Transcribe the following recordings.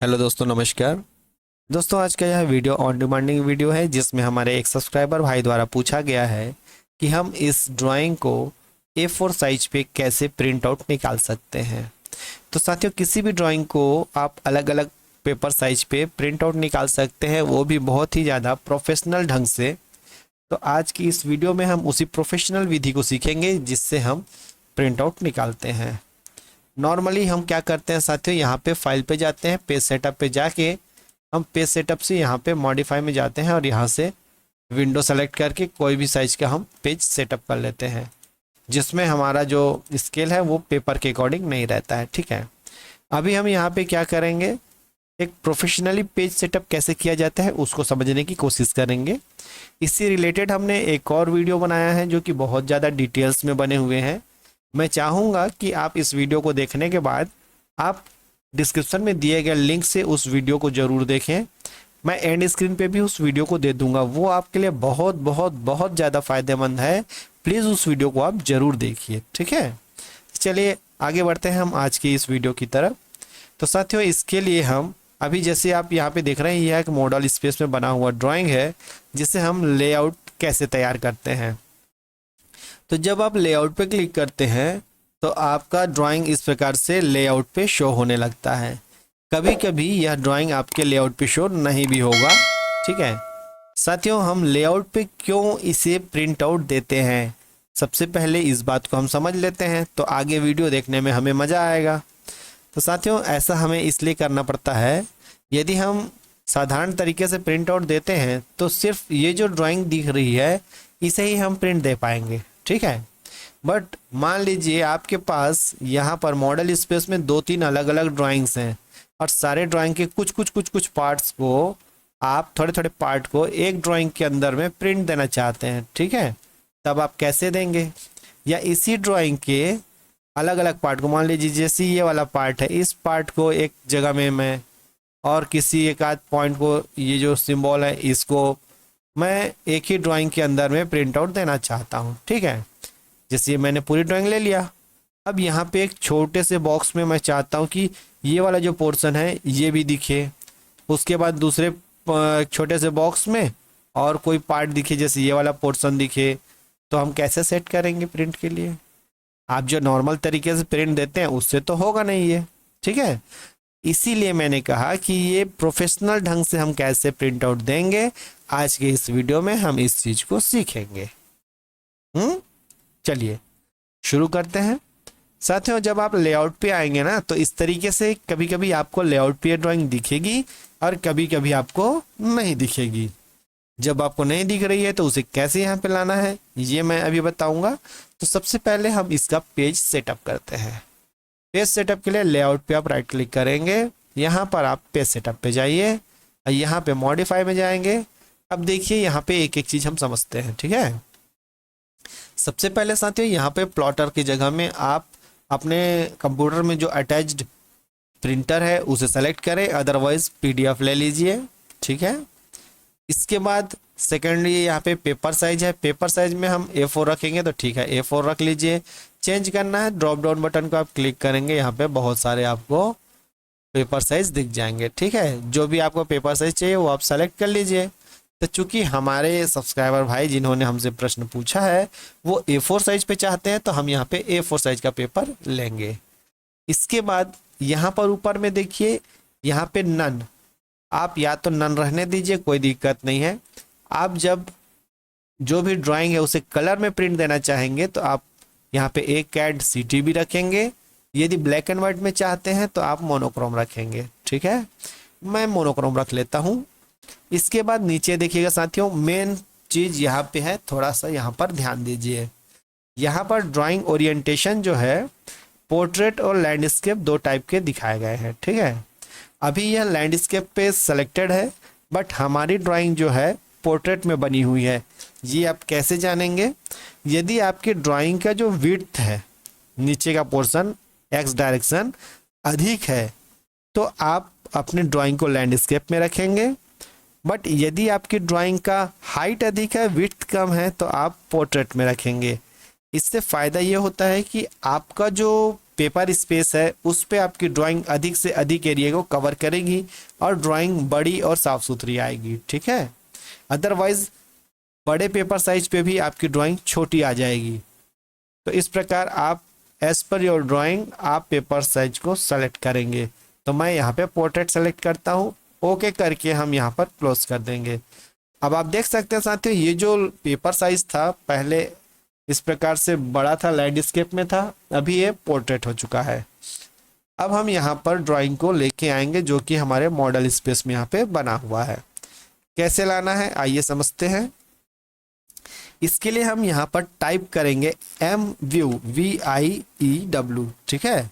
Hello दोस्तों, नमस्कार। दोस्तों, आज का यह वीडियो ऑन डिमांडिंग वीडियो है जिसमें हमारे एक सब्सक्राइबर भाई द्वारा पूछा गया है कि हम इस ड्राइंग को A4 साइज पे कैसे प्रिंट आउट निकाल सकते हैं। तो साथियों, किसी भी ड्राइंग को आप अलग अलग पेपर साइज पे प्रिंट आउट निकाल सकते हैं, वो भी बहुत ही ज़्यादा प्रोफेशनल ढंग से। तो आज की इस वीडियो में हम उसी प्रोफेशनल विधि को सीखेंगे जिससे हम प्रिंट आउट निकालते हैं। नॉर्मली हम क्या करते हैं साथियों, यहाँ पे फाइल पे जाते हैं, पेज सेटअप पे जाके हम पेज सेटअप से यहाँ पे मॉडिफाई में जाते हैं और यहाँ से विंडो सेलेक्ट करके कोई भी साइज का हम पेज सेटअप कर लेते हैं, जिसमें हमारा जो स्केल है वो पेपर के अकॉर्डिंग नहीं रहता है। ठीक है, अभी हम यहाँ पे क्या करेंगे, एक प्रोफेशनली पेज सेटअप कैसे किया जाता है उसको समझने की कोशिश करेंगे। इससे रिलेटेड हमने एक और वीडियो बनाया है जो कि बहुत ज़्यादा डिटेल्स में बने हुए हैं। मैं चाहूँगा कि आप इस वीडियो को देखने के बाद आप डिस्क्रिप्शन में दिए गए लिंक से उस वीडियो को ज़रूर देखें। मैं एंड स्क्रीन पे भी उस वीडियो को दे दूंगा, वो आपके लिए बहुत बहुत बहुत ज़्यादा फ़ायदेमंद है। प्लीज़ उस वीडियो को आप ज़रूर देखिए। ठीक है, चलिए आगे बढ़ते हैं हम आज की इस वीडियो की तरफ। तो साथियों, इसके लिए हम अभी जैसे आप यहाँ पे देख रहे हैं, यह एक मॉडल स्पेस में बना हुआ ड्राइंग है जिसे हम लेआउट कैसे तैयार करते हैं। तो जब आप लेआउट पे क्लिक करते हैं तो आपका ड्राइंग इस प्रकार से लेआउट पे शो होने लगता है। कभी कभी यह ड्राइंग आपके लेआउट पे शो नहीं भी होगा। ठीक है साथियों, हम लेआउट पे क्यों इसे प्रिंट आउट देते हैं, सबसे पहले इस बात को हम समझ लेते हैं, तो आगे वीडियो देखने में हमें मज़ा आएगा। तो साथियों, ऐसा हमें इसलिए करना पड़ता है, यदि हम साधारण तरीके से प्रिंट आउट देते हैं तो सिर्फ ये जो ड्राइंग दिख रही है इसे ही हम प्रिंट दे पाएंगे। ठीक है, बट मान लीजिए आपके पास यहाँ पर मॉडल स्पेस में 2-3 अलग अलग ड्राइंग्स हैं और सारे ड्राइंग के कुछ पार्ट्स को आप थोड़े थोड़े पार्ट को एक ड्राइंग के अंदर में प्रिंट देना चाहते हैं। ठीक है, तब आप कैसे देंगे, या इसी ड्राइंग के अलग अलग पार्ट को, मान लीजिए जैसे ये वाला पार्ट है, इस पार्ट को एक जगह में मैं और किसी एक आध पॉइंट को, ये जो सिंबल है इसको मैं एक ही ड्राइंग के अंदर में प्रिंट आउट देना चाहता हूँ। ठीक है, जैसे ये मैंने पूरी ड्राइंग ले लिया। अब यहाँ पे एक छोटे से बॉक्स में मैं चाहता हूँ कि ये वाला जो पोर्शन है ये भी दिखे, उसके बाद दूसरे छोटे से बॉक्स में और कोई पार्ट दिखे, जैसे ये वाला पोर्शन दिखे। तो हम कैसे सेट करेंगे प्रिंट के लिए, आप जो नॉर्मल तरीके से प्रिंट देते हैं उससे तो होगा नहीं ये। ठीक है, इसीलिए मैंने कहा कि ये प्रोफेशनल ढंग से हम कैसे प्रिंट आउट देंगे, आज के इस वीडियो में हम इस चीज़ को सीखेंगे। चलिए शुरू करते हैं। साथियों, जब आप लेआउट पे आएंगे ना, तो इस तरीके से कभी कभी आपको लेआउट पे ड्राइंग दिखेगी और कभी कभी आपको नहीं दिखेगी। जब आपको नहीं दिख रही है तो उसे कैसे यहाँ पे लाना है ये मैं अभी बताऊंगा। तो सबसे पहले हम इसका पेज सेटअप करते हैं। पेज सेटअप के लिए लेआउट पे आप राइट क्लिक करेंगे, यहाँ पर आप पेज सेटअप पे जाइए और यहाँ पे मॉडिफाई में जाएंगे। अब देखिए यहाँ पे एक एक चीज़ हम समझते हैं। ठीक है, सबसे पहले साथियों, यहाँ पे प्लॉटर की जगह में आप अपने कंप्यूटर में जो अटैच्ड प्रिंटर है उसे सेलेक्ट करें, अदरवाइज PDF ले लीजिए। ठीक है, इसके बाद सेकेंडली यहाँ पे पेपर साइज है, पेपर साइज में हम A4 रखेंगे तो ठीक है, A4 रख लीजिए। चेंज करना है, ड्रॉप डाउन बटन को आप क्लिक करेंगे, यहाँ पे बहुत सारे आपको पेपर साइज दिख जाएंगे। ठीक है, जो भी आपको पेपर साइज चाहिए वो आप सेलेक्ट कर लीजिए। तो चूंकि हमारे सब्सक्राइबर भाई जिन्होंने हमसे प्रश्न पूछा है वो A4 साइज पे चाहते हैं, तो हम यहाँ पे A4 साइज का पेपर लेंगे। इसके बाद यहाँ पर ऊपर में देखिए, यहाँ पे नन, आप या तो नन रहने दीजिए, कोई दिक्कत नहीं है। आप जब जो भी ड्राइंग है उसे कलर में प्रिंट देना चाहेंगे तो आप यहाँ पे एक कैड CT भी रखेंगे। यदि ब्लैक एंड व्हाइट में चाहते हैं तो आप मोनोक्रोम रखेंगे। ठीक है, मैं मोनोक्रोम रख लेता हूँ। इसके बाद नीचे देखिएगा साथियों, मेन चीज़ यहाँ पे है, थोड़ा सा यहाँ पर ध्यान दीजिए। यहाँ पर ड्राइंग ओरिएंटेशन जो है, पोर्ट्रेट और लैंडस्केप 2 टाइप के दिखाए गए हैं। ठीक है, अभी यह लैंडस्केप पे सेलेक्टेड है, बट हमारी ड्राइंग जो है पोर्ट्रेट में बनी हुई है। ये आप कैसे जानेंगे, यदि आपकी ड्राइंग का जो विड्थ है, नीचे का पोर्शन X डायरेक्शन अधिक है तो आप अपने ड्राइंग को लैंडस्केप में रखेंगे, बट यदि आपकी ड्राइंग का हाइट अधिक है, विड्थ कम है, तो आप पोर्ट्रेट में रखेंगे। इससे फ़ायदा ये होता है कि आपका जो पेपर स्पेस है उस पे आपकी ड्राइंग अधिक से अधिक एरिया को कवर करेगी और ड्राइंग बड़ी और साफ सुथरी आएगी, ठीक है। अदरवाइज बड़े पेपर साइज पे भी आपकी ड्राइंग छोटी आ जाएगी। तो इस प्रकार आप एज पर योर ड्राइंग आप पेपर साइज को सेलेक्ट करेंगे। तो मैं यहाँ पे पोर्ट्रेट सेलेक्ट करता हूँ, ओके करके हम यहाँ पर क्लोज कर देंगे। अब आप देख सकते हैं साथियों, ये जो पेपर साइज था पहले इस प्रकार से बड़ा था, लैंडस्केप में था, अभी ये पोर्ट्रेट हो चुका है। अब हम यहाँ पर ड्राइंग को लेके आएंगे जो कि हमारे मॉडल स्पेस में यहाँ पे बना हुआ है। कैसे लाना है आइए समझते हैं। इसके लिए हम यहाँ पर टाइप करेंगे MView VIEW, ठीक है।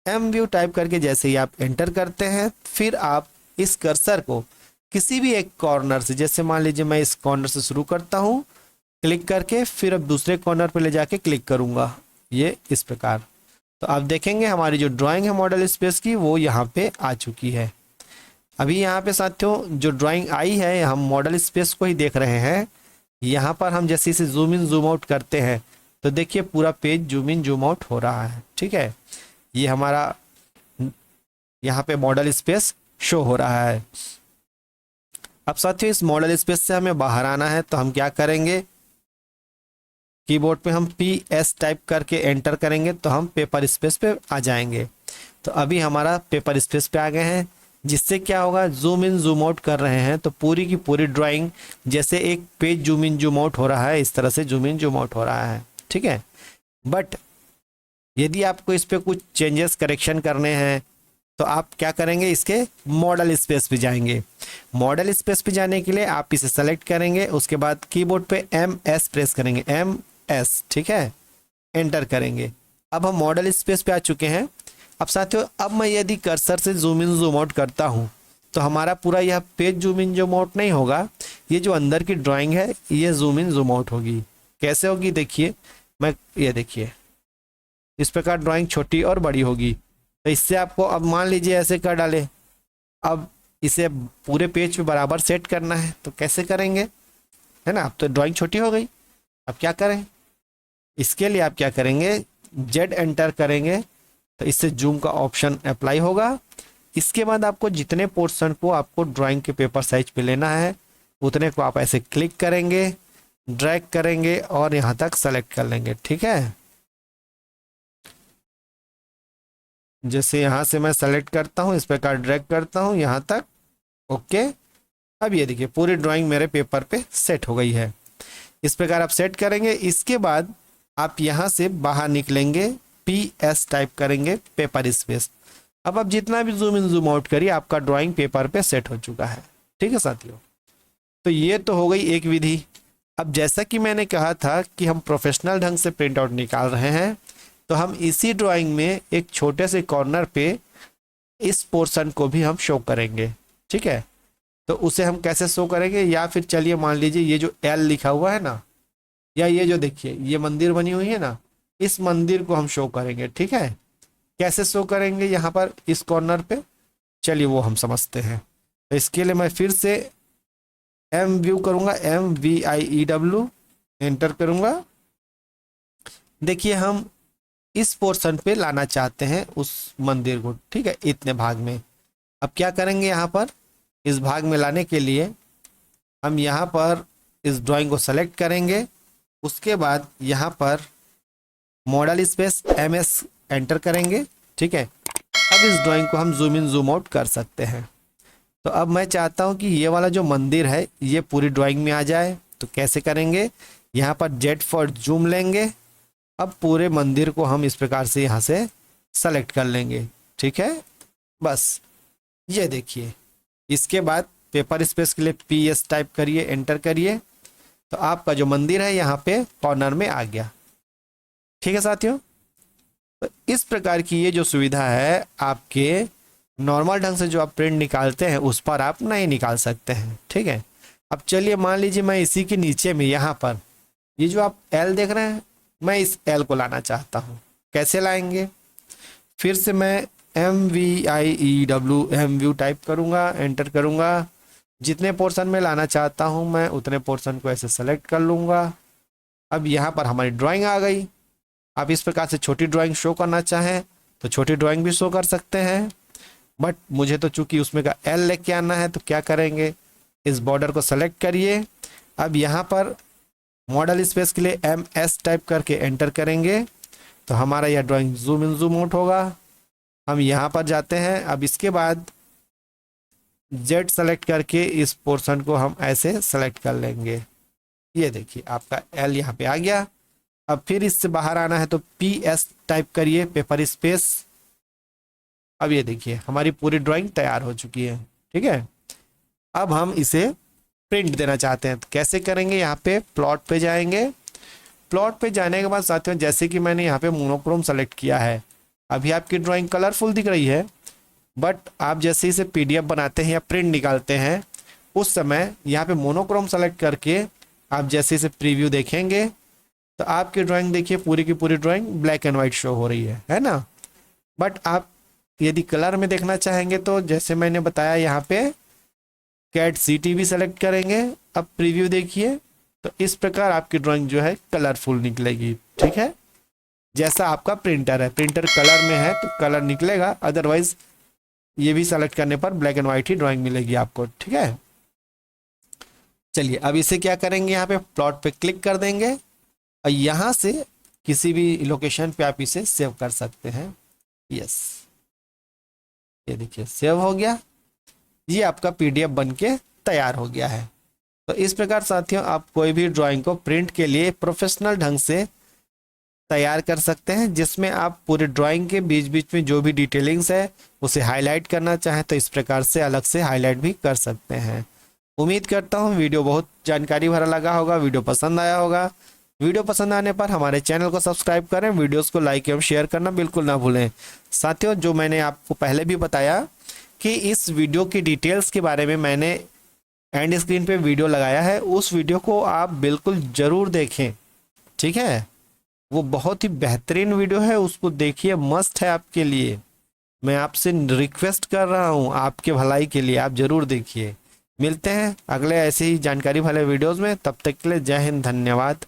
MView टाइप करके जैसे ही आप एंटर करते हैं फिर आप इस कर्सर को किसी भी एक कॉर्नर से, जैसे मान लीजिए मैं इस कॉर्नर से शुरू करता हूँ क्लिक करके, फिर अब दूसरे कॉर्नर पे ले जाके क्लिक करूँगा, ये इस प्रकार। तो आप देखेंगे हमारी जो ड्राइंग है मॉडल स्पेस की वो यहाँ पे आ चुकी है। अभी यहाँ पे साथियों जो ड्राइंग आई है हम मॉडल स्पेस को ही देख रहे हैं। यहाँ पर हम जैसे इसे जूम इन जूम आउट करते हैं तो देखिए पूरा page zoom in zoom out हो रहा है, ठीक है। ये हमारा यहाँ पे मॉडल स्पेस शो हो रहा है। अब साथियों इस मॉडल स्पेस से हमें बाहर आना है तो हम क्या करेंगे, कीबोर्ड पे हम PS टाइप करके एंटर करेंगे तो हम पेपर स्पेस पे आ जाएंगे। तो अभी हमारा पेपर स्पेस पे आ गए हैं, जिससे क्या होगा जूम इन जूम आउट कर रहे हैं तो पूरी की पूरी ड्राइंग जैसे एक page zoom in zoom out हो रहा है इस तरह से जूम इन जूम आउट हो रहा है, ठीक है। बट यदि आपको इस पे कुछ चेंजेस करेक्शन करने हैं तो आप क्या करेंगे, इसके मॉडल स्पेस पे जाएंगे। मॉडल स्पेस पे जाने के लिए आप इसे सेलेक्ट करेंगे, उसके बाद कीबोर्ड पे MS प्रेस करेंगे, MS, ठीक है, एंटर करेंगे। अब हम मॉडल स्पेस पे आ चुके हैं। अब साथियों अब मैं यदि कर्सर से जूम इन जूम आउट करता हूँ तो हमारा पूरा यह page zoom in zoom out नहीं होगा, ये जो अंदर की ड्राइंग है ये जूम इन जूम आउट होगी। कैसे होगी देखिए, मैं ये देखिए इस प्रकार ड्राइंग छोटी और बड़ी होगी। तो इससे आपको अब मान लीजिए ऐसे कर डाले, अब इसे पूरे पेज पे बराबर सेट करना है तो कैसे करेंगे, है ना। अब तो ड्राइंग छोटी हो गई, अब क्या करें, इसके लिए आप क्या करेंगे Z एंटर करेंगे तो इससे जूम का ऑप्शन अप्लाई होगा। इसके बाद आपको जितने पोर्शन को आपको ड्राइंग के पेपर साइज पे लेना है उतने को आप ऐसे क्लिक करेंगे, ड्रैग करेंगे और यहाँ तक सेलेक्ट कर लेंगे, ठीक है। जैसे यहाँ से मैं सेलेक्ट करता हूँ इस प्रकार ड्रैग करता हूँ यहाँ तक, ओके। अब ये देखिए पूरी ड्राइंग मेरे पेपर पे सेट हो गई है। इस प्रकार आप सेट करेंगे। इसके बाद आप यहाँ से बाहर निकलेंगे, PS टाइप करेंगे, पेपर स्पेस। अब आप जितना भी जूम इन जूम आउट करिए आपका ड्राइंग पेपर पे सेट हो चुका है, ठीक है साथियों। तो ये तो हो गई एक विधि। अब जैसा कि मैंने कहा था कि हम प्रोफेशनल ढंग से प्रिंट आउट निकाल रहे हैं तो हम इसी ड्राइंग में एक छोटे से कॉर्नर पे इस पोर्शन को भी हम शो करेंगे, ठीक है। तो उसे हम कैसे शो करेंगे, या फिर चलिए मान लीजिए ये जो L लिखा हुआ है ना, या ये जो देखिए ये मंदिर बनी हुई है ना, इस मंदिर को हम शो करेंगे, ठीक है। कैसे शो करेंगे यहाँ पर इस कॉर्नर पे, चलिए वो हम समझते हैं। तो इसके लिए मैं फिर से MView करूँगा, MVIEW एंटर करूँगा। देखिए हम इस पोर्शन पे लाना चाहते हैं उस मंदिर को, ठीक है, इतने भाग में। अब क्या करेंगे, यहाँ पर इस भाग में लाने के लिए हम यहाँ पर इस ड्राइंग को सेलेक्ट करेंगे। उसके बाद यहाँ पर मॉडल स्पेस MS एंटर करेंगे, ठीक है। अब इस ड्राइंग को हम जूम इन जूम आउट कर सकते हैं। तो अब मैं चाहता हूँ कि ये वाला जो मंदिर है ये पूरी ड्राइंग में आ जाए। तो कैसे करेंगे, यहाँ पर Z फॉर जूम लेंगे। अब पूरे मंदिर को हम इस प्रकार से यहाँ से सेलेक्ट कर लेंगे, ठीक है। बस ये देखिए, इसके बाद पेपर स्पेस के लिए PS टाइप करिए, एंटर करिए, तो आपका जो मंदिर है यहाँ पे कॉर्नर में आ गया, ठीक है साथियों। तो इस प्रकार की ये जो सुविधा है आपके नॉर्मल ढंग से जो आप प्रिंट निकालते हैं उस पर आप नहीं निकाल सकते हैं, ठीक है। अब चलिए मान लीजिए मैं इसी के नीचे में यहाँ पर ये जो आप L देख रहे हैं, मैं इस L को लाना चाहता हूँ। कैसे लाएंगे, फिर से मैं MVIEW MView टाइप करूँगा, एंटर करूँगा। जितने पोर्शन में लाना चाहता हूँ मैं उतने पोर्शन को ऐसे सेलेक्ट कर लूँगा। अब यहाँ पर हमारी ड्राइंग आ गई। आप इस प्रकार से छोटी ड्राइंग शो करना चाहें तो छोटी ड्राइंग भी शो कर सकते हैं, बट मुझे तो चूंकि उसमें का एल लेके आना है तो क्या करेंगे, इस बॉर्डर को सेलेक्ट करिए। अब यहाँ पर मॉडल स्पेस के लिए MS टाइप करके एंटर करेंगे तो हमारा यह drawing zoom in zoom out होगा। हम यहाँ पर जाते हैं। अब इसके बाद Z सेलेक्ट करके इस पोर्शन को हम ऐसे सेलेक्ट कर लेंगे। ये देखिए आपका L यहाँ पे आ गया। अब फिर इससे बाहर आना है तो PS टाइप करिए, पेपर स्पेस। अब ये देखिए हमारी पूरी ड्राइंग तैयार हो चुकी है। ठीक है, अब हम इसे प्रिंट देना चाहते हैं तो कैसे करेंगे, यहाँ पे प्लॉट पे जाएंगे। प्लॉट पे जाने के बाद साथियों जैसे कि मैंने यहाँ पे मोनोक्रोम सेलेक्ट किया है, अभी आपकी ड्राइंग कलरफुल दिख रही है, बट आप जैसे इसे PDF बनाते हैं या प्रिंट निकालते हैं उस समय यहाँ पे मोनोक्रोम सेलेक्ट करके आप जैसे इसे प्रीव्यू देखेंगे तो आपकी ड्राइंग देखिए पूरी की पूरी drawing black and white show हो रही है ना। बट आप यदि कलर में देखना चाहेंगे तो जैसे मैंने बताया यहाँ पे कैट CTV सेलेक्ट करेंगे। अब प्रीव्यू देखिए तो इस प्रकार आपकी ड्राइंग जो है कलरफुल निकलेगी। ठीक है, जैसा आपका प्रिंटर है, प्रिंटर कलर में है तो कलर निकलेगा, अदरवाइज ये भी सेलेक्ट करने पर black and white he drawing मिलेगी आपको। ठीक है, चलिए अब इसे क्या करेंगे, यहाँ पे प्लॉट पे क्लिक कर देंगे और यहाँ से किसी भी लोकेशन पे आप इसे सेव कर सकते हैं। यस, ये देखिए सेव हो गया, ये आपका PDF बन के तैयार हो गया है। तो इस प्रकार साथियों आप कोई भी ड्राइंग को प्रिंट के लिए प्रोफेशनल ढंग से तैयार कर सकते हैं, जिसमें आप पूरे ड्राइंग के बीच बीच में जो भी डिटेलिंग्स है उसे हाईलाइट करना चाहें तो इस प्रकार से अलग से हाईलाइट भी कर सकते हैं। उम्मीद करता हूँ वीडियो बहुत जानकारी भरा लगा होगा, वीडियो पसंद आया होगा। वीडियो पसंद आने पर हमारे चैनल को सब्सक्राइब करें, वीडियोस को लाइक एवं शेयर करना बिल्कुल ना भूलें। साथियों जो मैंने आपको पहले भी बताया कि इस वीडियो की डिटेल्स के बारे में मैंने एंड स्क्रीन पे वीडियो लगाया है, उस वीडियो को आप बिल्कुल ज़रूर देखें। ठीक है, वो बहुत ही बेहतरीन वीडियो है, उसको देखिए, मस्त है आपके लिए। मैं आपसे रिक्वेस्ट कर रहा हूँ आपके भलाई के लिए, आप ज़रूर देखिए। मिलते हैं अगले ऐसे ही जानकारी वाले वीडियोज़ में, तब तक के लिए जय हिंद, धन्यवाद।